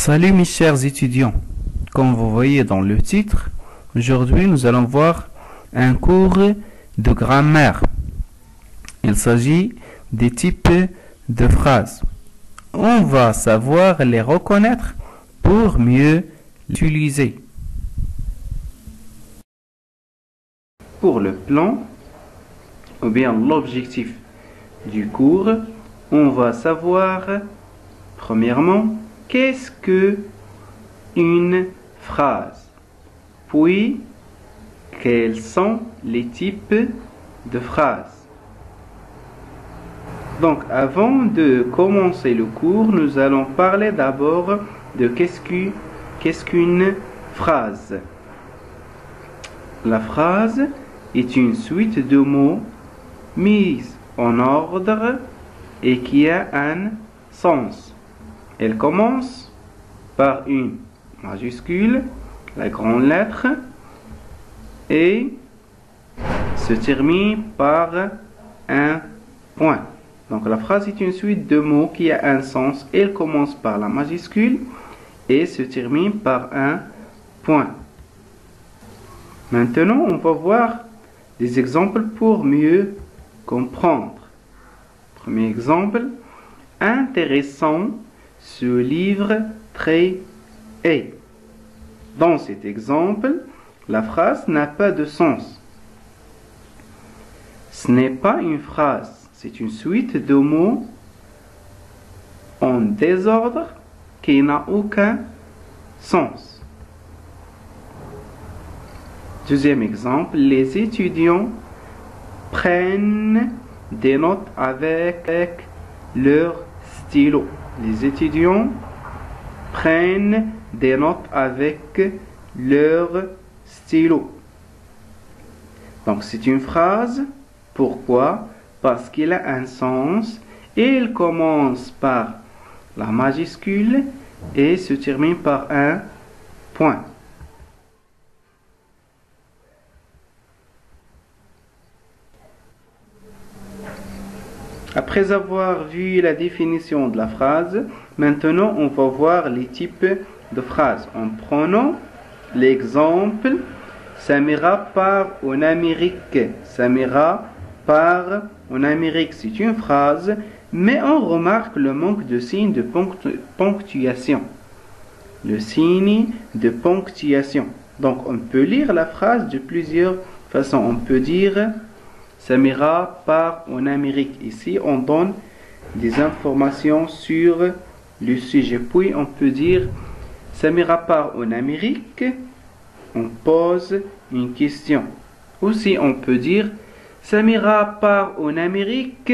Salut mes chers étudiants, comme vous voyez dans le titre, aujourd'hui nous allons voir un cours de grammaire. Il s'agit des types de phrases. On va savoir les reconnaître pour mieux l'utiliser. Pour le plan, ou bien l'objectif du cours, on va savoir premièrement qu'est-ce que une phrase, puis quels sont les types de phrases. Donc avant de commencer le cours, nous allons parler d'abord de qu'est-ce qu'une phrase. La phrase est une suite de mots mis en ordre et qui a un sens. Elle commence par une majuscule, la grande lettre, et se termine par un point. Donc la phrase est une suite de mots qui a un sens. Elle commence par la majuscule et se termine par un point. Maintenant, on va voir des exemples pour mieux comprendre. Premier exemple, intéressant, ce livre très est. Dans cet exemple, la phrase n'a pas de sens. Ce n'est pas une phrase, c'est une suite de mots en désordre qui n'a aucun sens. Deuxième exemple, les étudiants prennent des notes avec leur stylo. Les étudiants prennent des notes avec leur stylo. Donc c'est une phrase. Pourquoi? Parce qu'il a un sens. Il commence par la majuscule et se termine par un point. Après avoir vu la définition de la phrase, maintenant on va voir les types de phrases. En prenant l'exemple Samira part en Amérique. Samira part en Amérique. C'est une phrase, mais on remarque le manque de signe de ponctuation. Le signe de ponctuation. Donc on peut lire la phrase de plusieurs façons. On peut dire Samira part en Amérique. Ici, on donne des informations sur le sujet. Puis, on peut dire Samira part en Amérique. On pose une question. Aussi, on peut dire Samira part en Amérique.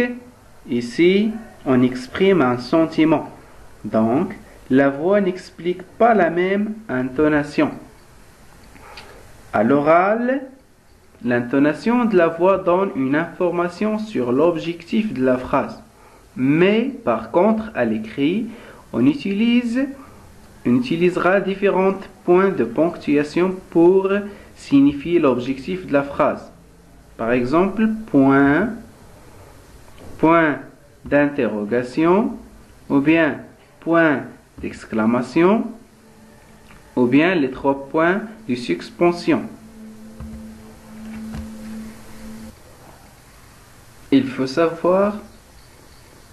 Ici, on exprime un sentiment. Donc, la voix n'explique pas la même intonation. À l'oral, l'intonation de la voix donne une information sur l'objectif de la phrase. Mais, par contre, à l'écrit, on utilisera différents points de ponctuation pour signifier l'objectif de la phrase. Par exemple, point, point d'interrogation, ou bien point d'exclamation, ou bien les 3 points de suspension. Il faut savoir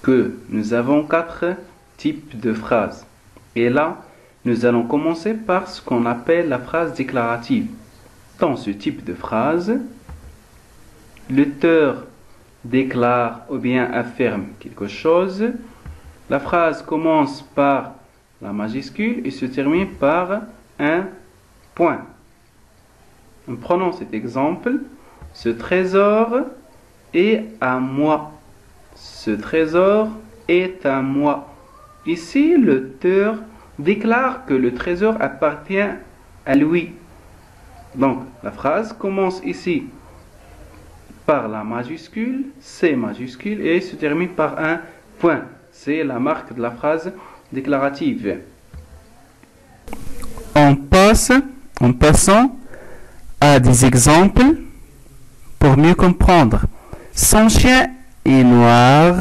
que nous avons 4 types de phrases. Et là, nous allons commencer par ce qu'on appelle la phrase déclarative. Dans ce type de phrase, l'auteur déclare ou bien affirme quelque chose. La phrase commence par la majuscule et se termine par un point. En prenant cet exemple, ce trésor est à moi. Ce trésor est à moi. Ici, l'auteur déclare que le trésor appartient à lui. Donc, la phrase commence ici par la majuscule, C majuscule, et se termine par un point. C'est la marque de la phrase déclarative. En passant à des exemples pour mieux comprendre. Son chien est noir.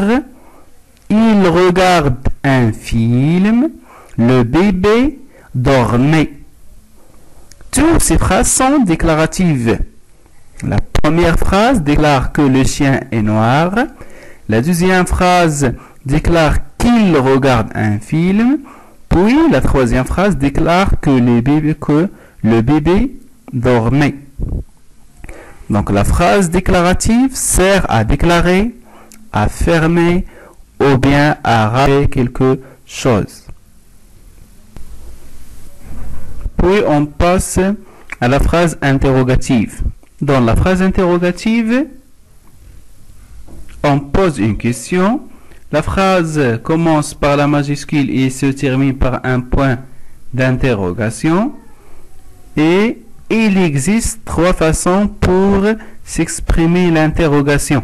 Il regarde un film. Le bébé dormait. Toutes ces phrases sont déclaratives. La première phrase déclare que le chien est noir. La deuxième phrase déclare qu'il regarde un film. Puis la troisième phrase déclare que le bébé dormait. Donc la phrase déclarative sert à déclarer, à affirmer ou bien à rappeler quelque chose. Puis on passe à la phrase interrogative. Dans la phrase interrogative, on pose une question. La phrase commence par la majuscule et se termine par un point d'interrogation. Et il existe trois façons pour s'exprimer l'interrogation.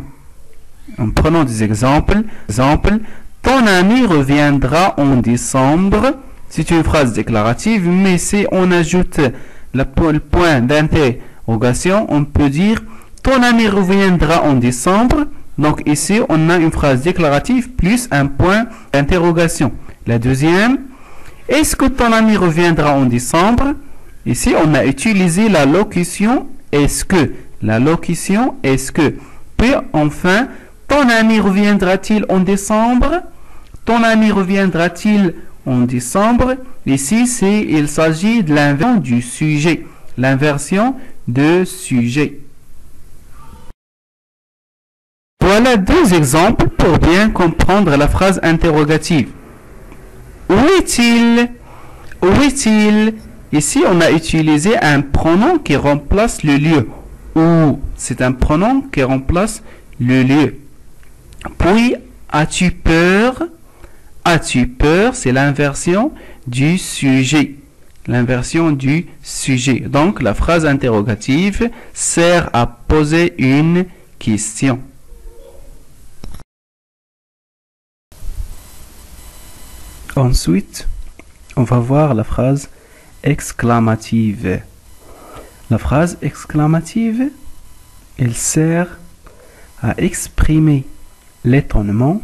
En prenant des exemples. Ton ami reviendra en décembre. C'est une phrase déclarative, mais si on ajoute le point d'interrogation, on peut dire ton ami reviendra en décembre. Donc ici, on a une phrase déclarative plus un point d'interrogation. La deuxième, est-ce que ton ami reviendra en décembre? Ici, on a utilisé la locution est-ce que. La locution est-ce que. Puis enfin, ton ami reviendra-t-il en décembre? Ton ami reviendra-t-il en décembre? Ici, il s'agit de l'inversion du sujet. L'inversion de sujet. Voilà deux exemples pour bien comprendre la phrase interrogative. Où est-il? Où est-il? Ici, on a utilisé un pronom qui remplace le lieu. Où? C'est un pronom qui remplace le lieu. Puis, as-tu peur? As-tu peur? C'est l'inversion du sujet. L'inversion du sujet. Donc, la phrase interrogative sert à poser une question. Ensuite, on va voir la phrase exclamative. La phrase exclamative, elle sert à exprimer l'étonnement,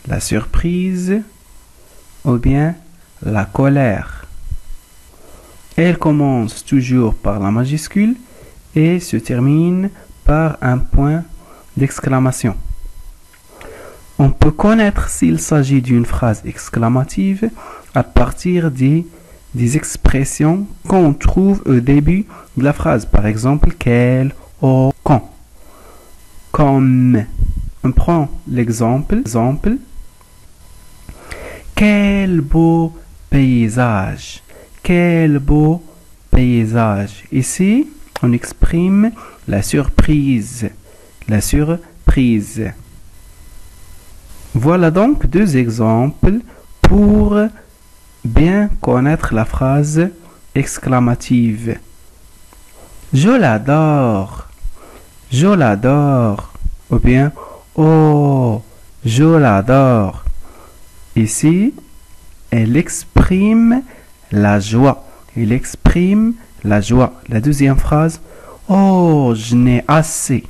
la surprise ou bien la colère. Elle commence toujours par la majuscule et se termine par un point d'exclamation. On peut connaître s'il s'agit d'une phrase exclamative à partir des expressions qu'on trouve au début de la phrase. Par exemple, quel ou quand. Comme. On prend l'exemple. Quel beau paysage. Quel beau paysage. Ici, on exprime la surprise. La surprise. Voilà donc deux exemples pour bien connaître la phrase exclamative. Je l'adore. Je l'adore. Ou bien, oh, je l'adore. Ici, elle exprime la joie. Elle exprime la joie. La deuxième phrase, oh, je n'ai assez.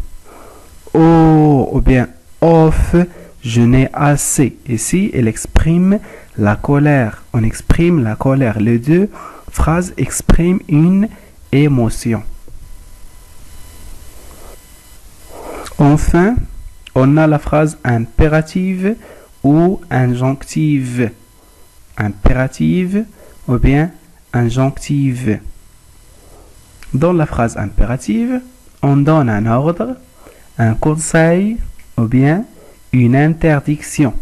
Oh, ou bien, off, je n'ai assez. Ici, elle exprime la colère. On exprime la colère. Les deux phrases expriment une émotion. Enfin, on a la phrase impérative ou injonctive. Impérative ou bien injonctive. Dans la phrase impérative, on donne un ordre, un conseil ou bien une interdiction.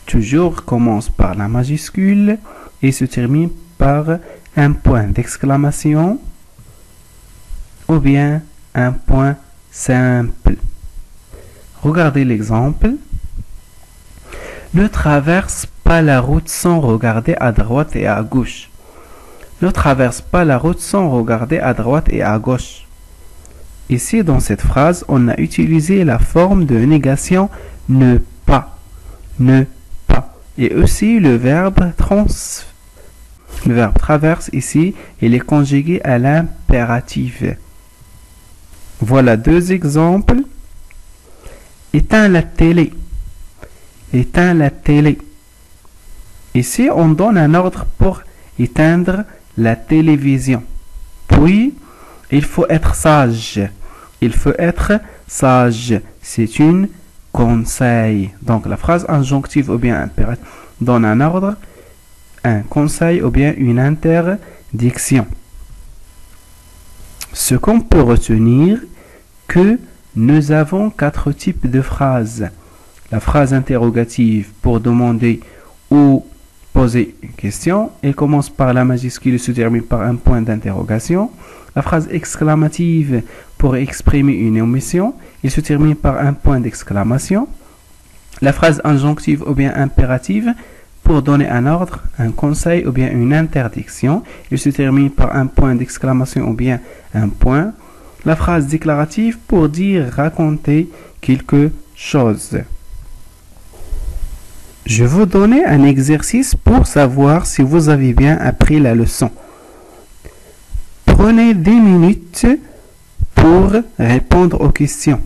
Toujours commence par la majuscule et se termine par un point d'exclamation ou bien un point simple. Regardez l'exemple. Ne traverse pas la route sans regarder à droite et à gauche. Ne traverse pas la route sans regarder à droite et à gauche. Ici, dans cette phrase, on a utilisé la forme de négation ne pas. Ne pas. Et aussi le verbe traverse ici, il est conjugué à l'impératif. Voilà deux exemples. Éteins la télé. Éteins la télé. Ici, on donne un ordre pour éteindre la télévision. Puis, il faut être sage. Il faut être sage. C'est un conseil. Donc, la phrase injonctive ou bien impérative donne un ordre, un conseil ou bien une interdiction. Ce qu'on peut retenir, que nous avons 4 types de phrases. La phrase interrogative pour demander ou poser une question. Elle commence par la majuscule et se termine par un point d'interrogation. La phrase exclamative pour exprimer une omission. Elle se termine par un point d'exclamation. La phrase injonctive ou bien impérative pour donner un ordre, un conseil ou bien une interdiction. Elle se termine par un point d'exclamation ou bien un point. La phrase déclarative pour dire, raconter quelque chose. Je vais vous donner un exercice pour savoir si vous avez bien appris la leçon. Prenez 10 minutes pour répondre aux questions.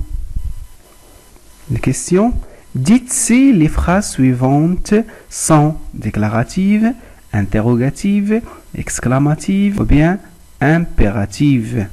Les questions. Dites si les phrases suivantes sont déclaratives, interrogatives, exclamatives ou bien impératives.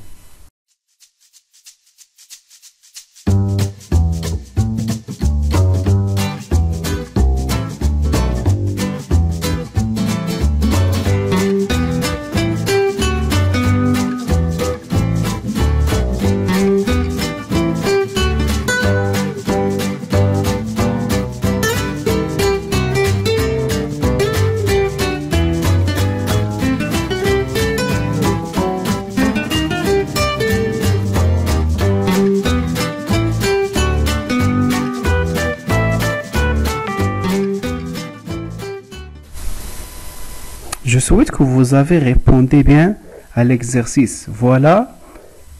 Je souhaite que vous avez répondu bien à l'exercice. Voilà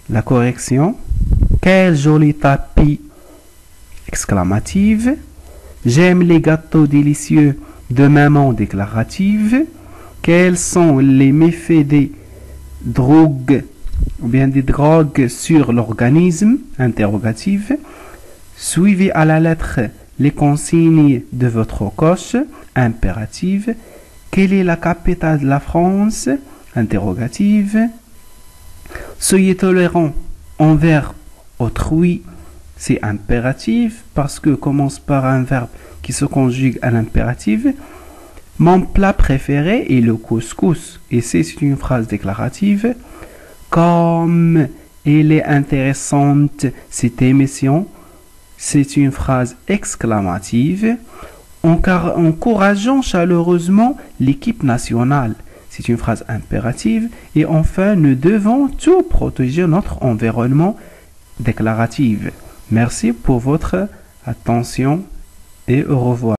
la correction. Quel joli tapis! Exclamative. J'aime les gâteaux délicieux de maman déclarative. Quels sont les méfaits des drogues ou bien des drogues sur l'organisme? Interrogative. Suivez à la lettre les consignes de votre coach. Impérative. Quelle est la capitale de la France? Interrogative. Soyez tolérant envers autrui. C'est impératif parce que commence par un verbe qui se conjugue à l'impératif. Mon plat préféré est le couscous. Et c'est une phrase déclarative. Comme elle est intéressante cette émission. C'est une phrase exclamative. Encourageons chaleureusement l'équipe nationale. C'est une phrase impérative. Et enfin, nous devons tout protéger notre environnement. Déclarative. Merci pour votre attention et au revoir.